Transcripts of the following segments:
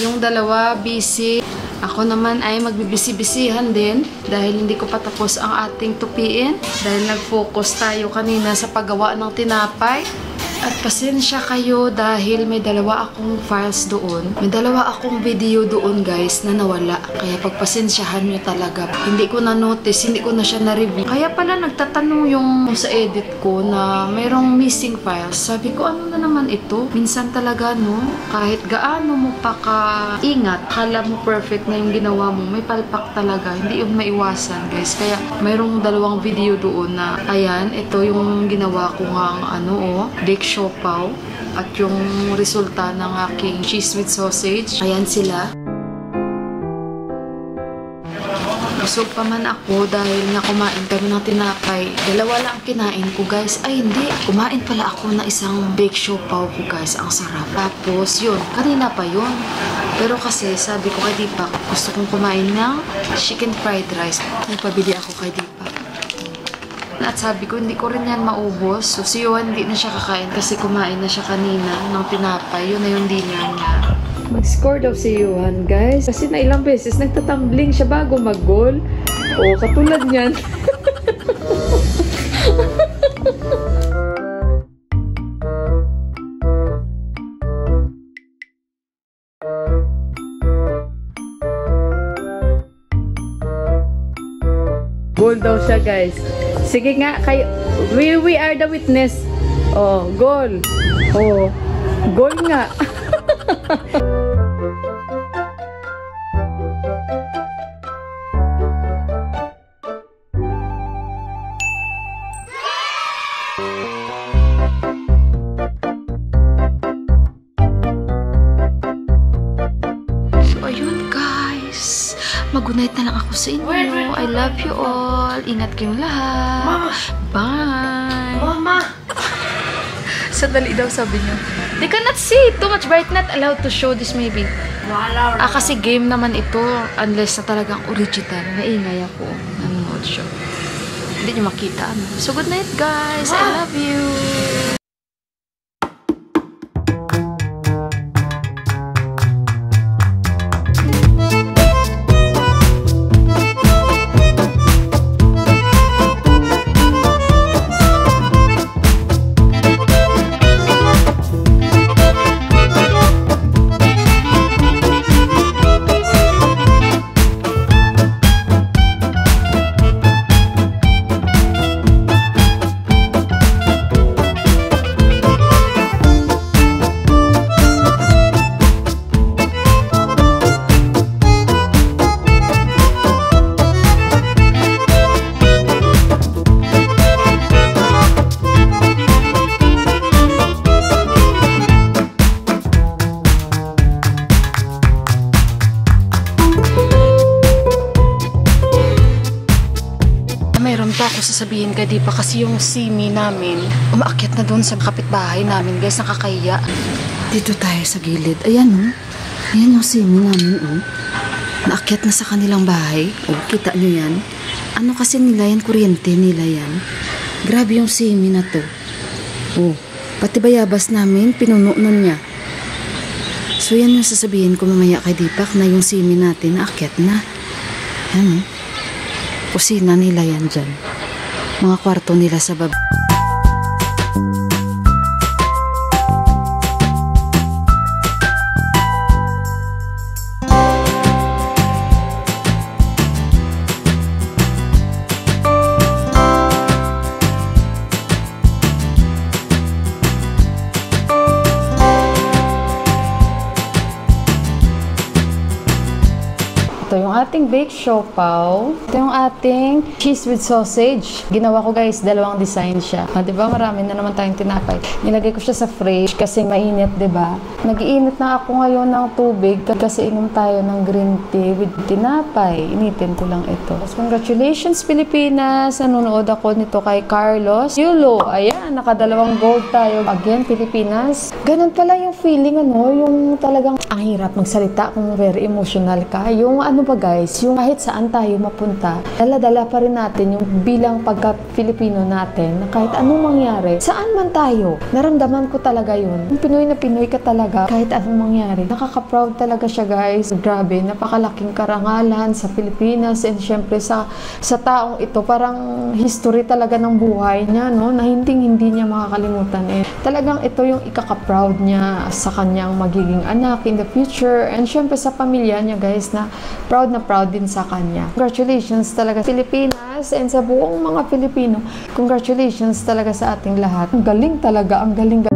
Yung dalawa busy. Ako naman ay magbibisi-bisihan din dahil hindi ko pa tapos ang ating tupiin. Dahil nag-focus tayo kanina sa paggawa ng tinapay. At pasensya kayo dahil may dalawa akong files doon. May dalawa akong video doon guys na nawala. Kaya pagpasensyahan nyo talaga. Hindi ko na-notice, hindi ko na siya na-review. Kaya pala nagtatanong yung sa edit ko na mayroong missing files. Sabi ko, ano na naman ito? Minsan talaga no, kahit gaano mo pa ka-ingat, akala mo perfect na yung ginawa mo, may palpak talaga. Hindi yung maiwasan guys. Kaya mayroong dalawang video doon na, ayan, ito yung ginawa ko ngang bake siopaw at yung resulta ng aking cheese with sausage. Ayan sila. Busog pa man ako dahil nga kumain kami ng tinapay. Dalawa lang kinain ko guys. Ay hindi, kumain pala ako na isang bake siopaw ko guys. Ang sarap. Tapos yun, kanina pa yun. Pero kasi sabi ko kay Deepak, gusto kong kumain ng chicken fried rice. Nagpabili ako kay Deepak. At sabi ko, hindi ko rin yan maubos. So, si Johan hindi na siya kakain kasi kumain na siya kanina ng tinapay. Yun na yung dinner niya. Mag-score daw si Johan, guys. Kasi na ilang beses nagtatumbling siya bago mag-goal. O, katulad niyan. Goal daw siya, guys. Sige nga, kayo, we are the witness. Oh, goal. Oh, goal nga. So, ayun guys. Mag-good-night na lang ako sa inyo. I love you all. Ingat kayong lahat. Mama! Bye! Mama! Sandali daw sabi niyo. They cannot see. Too much bright. Not allowed to show this maybe. Kasi game naman ito. Unless na talagang original. Naingay ako. Nanonood siya. Hindi niyo makita. So good night guys. I love you. Mayroon pa ako sasabihin kay Deepak kasi yung simi namin umaakyat na doon sa kapitbahay namin guys, nakakahiya. Dito tayo sa gilid. Ayan ayan yung simi namin naakyat na sa kanilang bahay. Kita nyo yan. Ano kasi nila yan, kuryente nila yan. Grabe yung simi na to. Pati bayabas namin pinuno na niya. So yan yung sasabihin ko mamaya kay Deepak na yung simi natin naakyat na. Ayan kusina nila yan dyan. Mga kwarto nila sa baba. Ito yung ating bake siopaw. Ito yung ating cheese with sausage. Ginawa ko guys, dalawang design siya. Diba marami na naman tayong tinapay. Nilagay ko siya sa fridge kasi mainit, diba? Nag-iinit na ako ngayon ng tubig kasi inom tayo ng green tea with tinapay. Initin ko lang ito. Congratulations Pilipinas! Nanonood ako nito kay Carlos Yulo. Ayan, nakadalawang gold tayo. Again, Pilipinas. Ganun pala yung feeling, yung talagang ang hirap magsalita kung very emotional ka. Yung mo ba guys, yung kahit saan tayo mapunta, dala-dala pa rin natin yung bilang pagka-Filipino natin na kahit anong mangyari, saan man tayo, naramdaman ko talaga yun. Yung Pinoy na Pinoy ka talaga kahit anong mangyari. Nakaka-proud talaga siya guys. Grabe, napakalaking karangalan sa Pilipinas and syempre sa taong ito, parang history talaga ng buhay niya, no? Na hindi niya makakalimutan. Talagang ito yung ikaka-proud niya sa kanyang magiging anak in the future and syempre sa pamilya niya guys na proud din sa kanya. Congratulations talaga Pilipinas and sa buong mga Pilipino. Congratulations talaga sa ating lahat. Ang galing talaga, ang galing.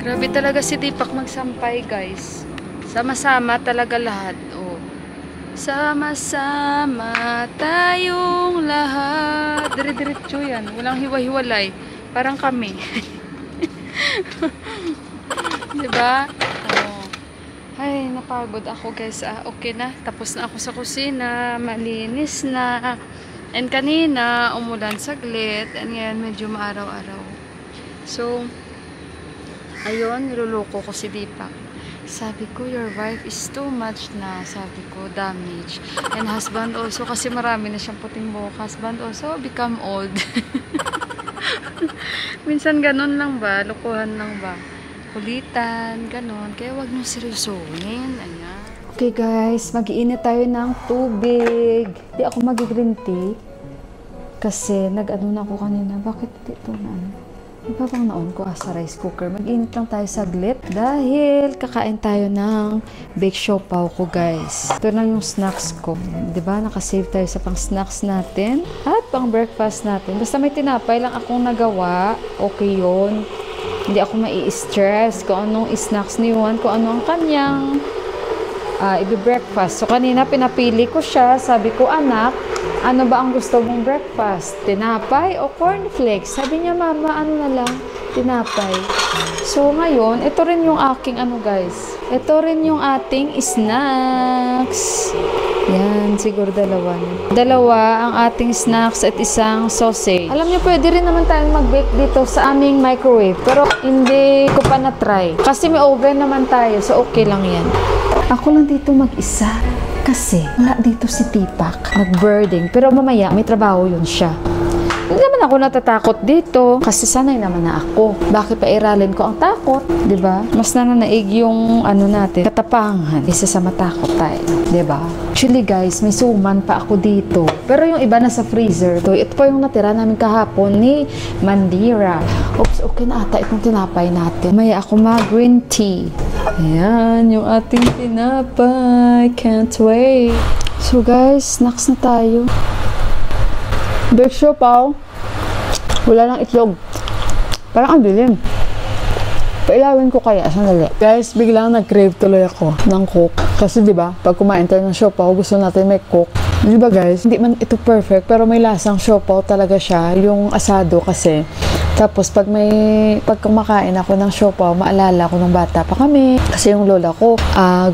Grabe talaga si Deepak magsampay, guys. Sama-sama talaga lahat. Oh. Sama-sama tayong lahat. Dire-diretso yan. Walang hiwa-hiwalay. Parang kami. Diba? Oh. Ay, napagod ako, guys. Okay na. Tapos na ako sa kusina. Malinis na. And kanina, umulan saglit. And ngayon, medyo maaraw-araw. So, ayun, niloloko ko si Deepak. Sabi ko, your wife is too much na. Sabi ko, damage. And husband also, kasi marami na siyang puting buhok. Husband also, become old. Minsan ganun lang ba? Lokohan lang ba? Kulitan, ganun. Kaya wag nyo seryosohin. Ayan. Okay guys, mag-iinit tayo ng tubig. Di ako mag-green tea. Kasi nag-ano na ako kanina. Bakit ito na ano? Iba bang naon ko sa rice cooker? Mag-init lang tayo saglit dahil kakain tayo ng bake siopaw ko guys. Ito lang yung snacks ko. Diba? Nakasave tayo sa pang snacks natin at pang breakfast natin. Basta may tinapay lang akong nagawa. Okay yun. Hindi ako mai-stress kung anong snacks ni Juan, kung ano ang kanyang i-breakfast. So kanina pinapili ko siya. Sabi ko, anak, ano ba ang gusto mong breakfast? Tinapay o cornflakes? Sabi niya, mama, ano na lang? Tinapay. So, ngayon, ito rin yung aking ano, guys. Ito rin yung ating snacks. Yan, siguro dalawa na. Dalawa ang ating snacks at isang sausage. Alam niyo, pwede rin naman tayong mag-bake dito sa aming microwave. Pero hindi ko pa na-try. Kasi may oven naman tayo, so okay lang yan. Ako lang dito mag-isa. Kasi wala dito si Tipak. Nag-birding. Pero mamaya, may trabaho yun siya. Hindi naman ako natatakot dito kasi sanay naman na ako. Bakit pa iralin ko ang takot? 'Di ba? Mas nananaig yung ano natin, katapangan isa sa matakot tayo, 'di ba? Actually guys, may suman pa ako dito. Pero yung iba na sa freezer. Ito pa yung natira namin kahapon ni Mandira. Oops, okay na ata itong tinapay natin. May ako green tea. Ayan, yung ating tinapay. Can't wait. So guys, snacks na tayo. Big siopaw. Wala lang itlog. Parang ang dilim. Pailawin ko kaya. Sandali. Guys, biglang nag-crave tuloy ako ng coke. Kasi diba, pag kumain tayo ng siopaw, gusto natin may coke. Diba guys, hindi man ito perfect, pero may lasang siopaw talaga siya. Yung asado kasi. Tapos pag kumakain ako ng siopaw, maalala ko nung bata pa kami. Kasi yung lola ko,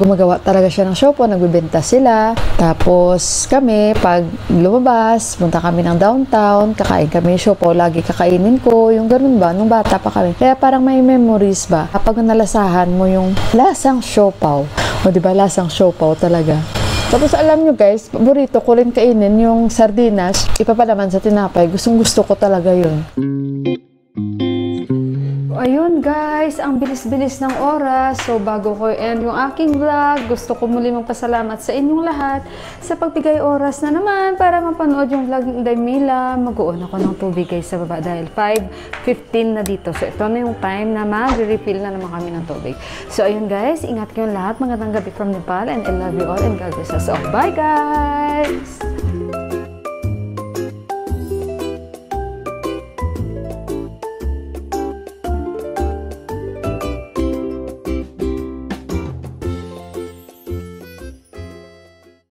gumagawa talaga siya ng siopaw, nagbebenta sila. Tapos kami, pag lumabas, punta kami ng downtown, kakain kami siopaw, lagi kakainin ko. Yung ganun ba, nung bata pa kami. Kaya parang may memories ba, kapag nalasahan mo yung lasang siopaw. O diba, lasang siopaw talaga. Tapos alam nyo guys, paborito ko rin kainin yung sardinas. Ipapalaman sa tinapay. Gustong gusto ko talaga yun. Ayun guys, ang bilis-bilis ng oras. So bago ko end yung aking vlog, gusto ko muli magpasalamat sa inyong lahat sa pagbigay oras na naman para mapanood yung vlog ng Daymila. Mag-uon ako ng tubig guys sa baba dahil 5:15 na dito. So ito na yung time na mag-refill na naman kami ng tubig. So ayun guys, ingat kayong lahat. Magandang gabi from Nepal and I love you all and God bless us all. Bye guys!